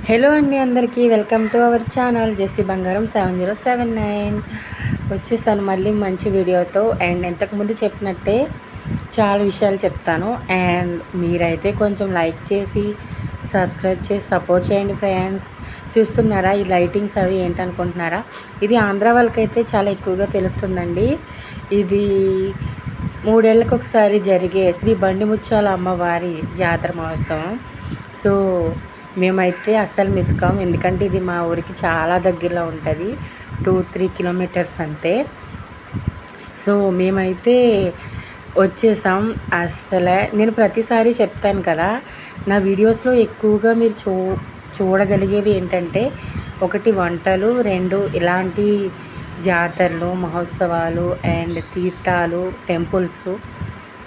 Hello అండి, అందరికీ welcome to our channel Jessie Bangaram 7079 వచ్చేసాను మళ్ళీ మంచి వీడియోతో. అండ్ ఇంతకుముందు చెప్పినట్టే చాలా విషయాలు చెప్తాను. అండ్ మీరైతే కొంచెం లైక్ చేసి సబ్స్క్రైబ్ చేసి సపోర్ట్ చేయండి ఫ్రెండ్స్. చూస్తున్నారా ఈ లైటింగ్స్ అవి ఏంటనుకుంటున్నారా? ఇది ఆంధ్ర వాళ్ళకైతే చాలా ఎక్కువగా తెలుస్తుందండి. ఇది 3 ఏళ్ళకి ఒకసారి జరిగే శ్రీ బండిముత్యాల అమ్మవారి జాతర మహోత్సవం. సో మేమైతే అస్సలు మిస్ కాం, ఎందుకంటే ఇది మా ఊరికి చాలా దగ్గరలో ఉంటుంది, 2-3 కిలోమీటర్స్ అంతే. సో మేమైతే వచ్చేసాం. అస్సలే నేను ప్రతిసారి చెప్తాను కదా, నా వీడియోస్లో ఎక్కువగా మీరు చూడగలిగేవి ఏంటంటే, 1 వంటలు, 2 ఇలాంటి జాతరలు, మహోత్సవాలు అండ్ తీర్థాలు, టెంపుల్స్.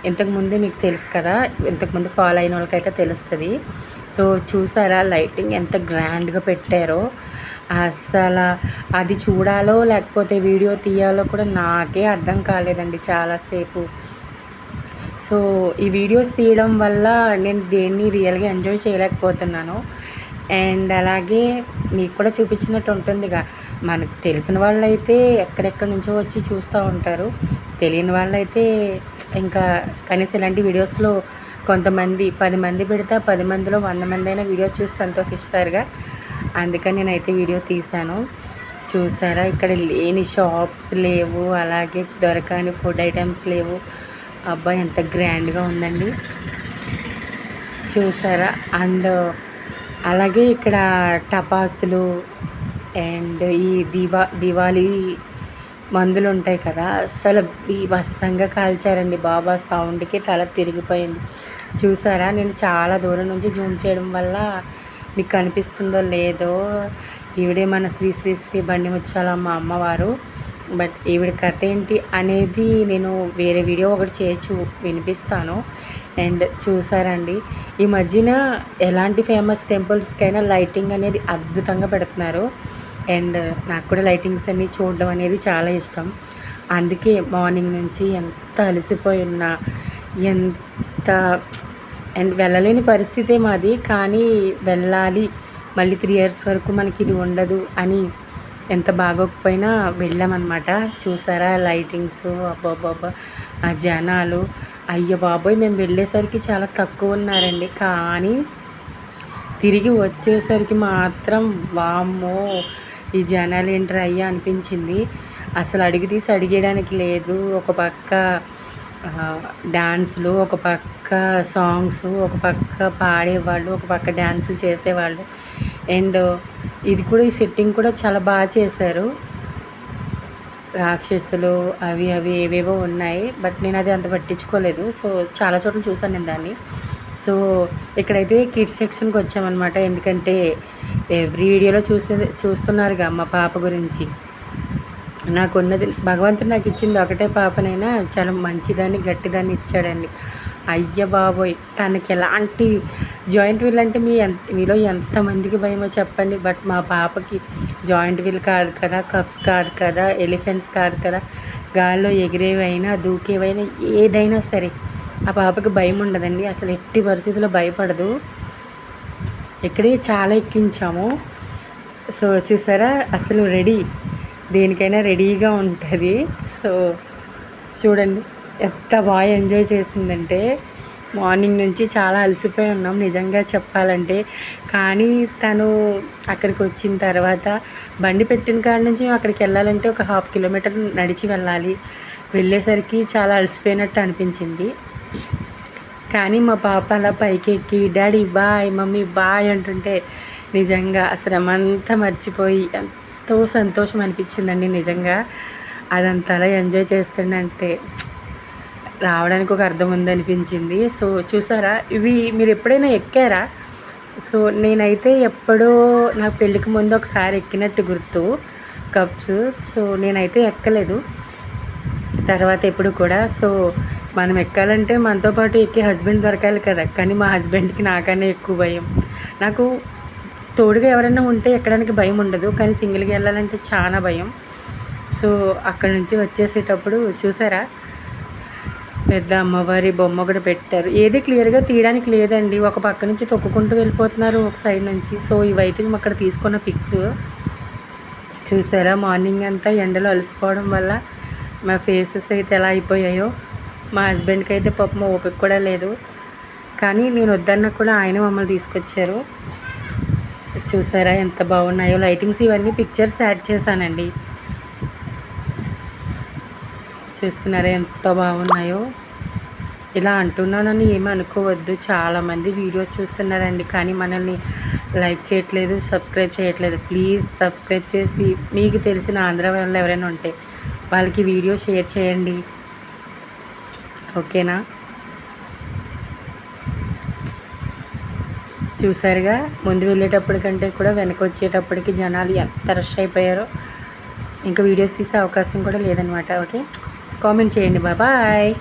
ఇంతకుముందే మీకు తెలుసు కదా, ఇంతకుముందు ఫాలో అయిన వాళ్ళకైతే తెలుస్తుంది. సో చూసారా లైటింగ్ ఎంత గ్రాండ్గా పెట్టారో? అసలు అది చూడాలో లేకపోతే వీడియో తీయాలో కూడా నాకే అర్థం కాలేదండి చాలాసేపు. సో ఈ వీడియోస్ తీయడం వల్ల నేను దేన్ని రియల్గా ఎంజాయ్ చేయలేకపోతున్నాను. అండ్ అలాగే మీకు కూడా చూపించినట్టు ఉంటుందిగా. మనకు తెలిసిన వాళ్ళైతే ఎక్కడెక్కడి నుంచో వచ్చి చూస్తూ ఉంటారు, తెలియని వాళ్ళైతే ఇంకా కనీసం ఇలాంటి వీడియోస్లో కొంతమంది 10 మంది పెడితే 10 మందిలో 100 మంది అయినా వీడియో చూసి సంతోషిస్తారుగా. అందుకని నేనైతే వీడియో తీశాను. చూసారా ఇక్కడ లేని షాప్స్ లేవు, అలాగే దొరకని ఫుడ్ ఐటమ్స్ లేవు. అబ్బా ఎంత గ్రాండ్గా ఉందండి చూసారా. అండ్ అలాగే ఇక్కడ టపాసులు అండ్ ఈ దివాళీ మందులు ఉంటాయి కదా, అసలు బీభత్సంగా కాల్చారండి బాబా. సౌండ్కి తల తిరిగిపోయింది. చూసారా, నేను చాలా దూరం నుంచి జూమ్ చేయడం వల్ల మీకు కనిపిస్తుందో లేదో, ఈవిడే మన శ్రీ శ్రీ శ్రీ బండిముత్యాలమ్మ అమ్మవారు. బట్ ఈవిడ కథ ఏంటి అనేది నేను వేరే వీడియో ఒకటి చేసి వినిపిస్తాను. అండ్ చూసారండి, ఈ మధ్యన ఎలాంటి ఫేమస్ టెంపుల్స్కైనా లైటింగ్ అనేది అద్భుతంగా పెడుతున్నారు. అండ్ నాకు కూడా లైటింగ్స్ అన్నీ చూడడం అనేది చాలా ఇష్టం. అందుకే మార్నింగ్ నుంచి ఎంత అలసిపోయి ఉన్నా, ఎంత అండ్ వెళ్ళలేని పరిస్థితే మాది, కానీ వెళ్ళాలి మళ్ళీ 3 years వరకు మనకి ఇది ఉండదు అని ఎంత బాగోకపోయినా వెళ్ళామన్నమాట. చూసారా లైటింగ్స్, అబ్బాబ్బాబ్బా ఆ జనాలు, అయ్యో బాబోయ్ మేము వెళ్ళేసరికి చాలా తక్కువ ఉన్నారండి, కానీ తిరిగి వచ్చేసరికి మాత్రం వామ్మో ఈ జనాలు ఏంట్రా అయ్యా అనిపించింది. అసలు అడుగు తీసి అడిగేయడానికి లేదు. ఒక పక్క డ్యాన్సులు, ఒక పక్క సాంగ్స్, ఒక పక్క పాడేవాళ్ళు, ఒక పక్క డ్యాన్సులు చేసేవాళ్ళు. అండ్ ఇది కూడా ఈ సెట్టింగ్ కూడా చాలా బాగా చేశారు. రాక్షసులు అవి ఏవేవో ఉన్నాయి, బట్ నేను అది అంత పట్టించుకోలేదు. సో చాలా చోట్ల చూసాను నేను దాన్ని. సో ఇక్కడైతే కిడ్స్ సెక్షన్కి వచ్చామన్నమాట, ఎందుకంటే ఎవ్రీ వీడియోలో చూస్తున్నారుగా మా పాప గురించి. నాకున్నది భగవంతుడు నాకు ఇచ్చింది ఒకటే పాపనైనా చాలా మంచిదాన్ని గట్టిదాన్ని ఇచ్చాడండి. అయ్య బాబోయ్, తనకి ఎలాంటి జాయింట్ వీల్ అంటే మీలో ఎంతమందికి భయమో చెప్పండి. బట్ మా పాపకి జాయింట్ వీల్ కాదు కదా, కప్స్ కాదు కదా, ఎలిఫెంట్స్ కాదు కదా, గాల్లో ఎగిరేవైనా దూకేవైనా ఏదైనా సరే ఆ పాపకి భయం ఉండదండి. అసలు ఎట్టి పరిస్థితుల్లో భయపడదు. ఇక్కడే చాలా ఎక్కించాము. సో చూసారా, అసలు దేనికైనా రెడీగా ఉంటుంది. సో చూడండి ఎంత బాగా ఎంజాయ్ చేసిందంటే, మార్నింగ్ నుంచి చాలా అలసిపోయి ఉన్నాం నిజంగా చెప్పాలంటే. కానీ తను అక్కడికి వచ్చిన తర్వాత బండి పెట్టిన కాడ నుంచి అక్కడికి వెళ్ళాలంటే ఒక 1/2 kilometer నడిచి వెళ్ళాలి. వెళ్ళేసరికి చాలా అలసిపోయినట్టు అనిపించింది. కానీ మా పాప అలా పైకి ఎక్కి డాడీ బాయ్, మమ్మీ బాయ్ అంటుంటే నిజంగా శ్రమంతా మర్చిపోయి ఎంతో సంతోషం అనిపించిందండి నిజంగా. అదంతా అలా ఎంజాయ్ చేస్తుందంటే రావడానికి ఒక అర్థం ఉందనిపించింది. సో చూసారా, ఇవి మీరు ఎప్పుడైనా ఎక్కారా? సో నేనైతే ఎప్పుడో నా పెళ్ళికి ముందు ఒకసారి ఎక్కినట్టు గుర్తు కప్స్. సో నేనైతే ఎక్కలేదు తర్వాత ఎప్పుడు కూడా. సో మనం ఎక్కాలంటే మనతో పాటు ఎక్కే హస్బెండ్ దొరకాలి కదా, కానీ మా హస్బెండ్కి నాకన్నా ఎక్కువ భయం. నాకు తోడుగా ఎవరైనా ఉంటే ఎక్కడానికి భయం ఉండదు, కానీ సింగిల్గా వెళ్ళాలంటే చాలా భయం. సో అక్కడ నుంచి వచ్చేసేటప్పుడు చూసారా పెద్ద అమ్మవారి బొమ్మ ఒకటి పెట్టారు. ఏది క్లియర్‌గా తీయడానికి లేదండి. ఒక పక్క నుంచి తొక్కుకుంటూ వెళ్ళిపోతున్నారు ఒక సైడ్ నుంచి. సో, ఇవైతే మేము అక్కడ తీసుకున్న పిక్స్. చూసారా మార్నింగ్ అంతా ఎండలో అలసిపోవడం వల్ల మా ఫేసెస్ అయితే ఎలా అయిపోయాయో. మా హస్బెండ్‌కి అయితే పాపం ఓపిక కూడా లేదు. కానీ నేను వద్దన్నా కూడా ఆయన మమ్మల్ని తీసుకొచ్చారు. చూసారా ఎంత బాగున్నాయో లైటింగ్స్, ఇవన్నీ పిక్చర్స్ యాడ్ చేశానండి. చూస్తున్నారా ఎంత బాగున్నాయో. ఇలా అంటున్నానని ఏమీ అనుకోవద్దు. చాలామంది వీడియో చూస్తున్నారండి, కానీ మనల్ని లైక్ చేయట్లేదు, సబ్స్క్రైబ్ చేయట్లేదు. ప్లీజ్ సబ్స్క్రైబ్ చేసి మీకు తెలిసిన ఆంధ్ర వాళ్ళు ఎవరైనా ఉంటే వాళ్ళకి వీడియో షేర్ చేయండి, ఓకేనా? చూసారుగా ముందు వెళ్ళేటప్పటికంటే కూడా వెనక వచ్చేటప్పటికి జనాలు ఎంత రష్ అయిపోయారో. ఇంకా వీడియోస్ తీసే అవకాశం కూడా లేదనమాట. ఓకే, కామెంట్ చేయండి. బాయ్.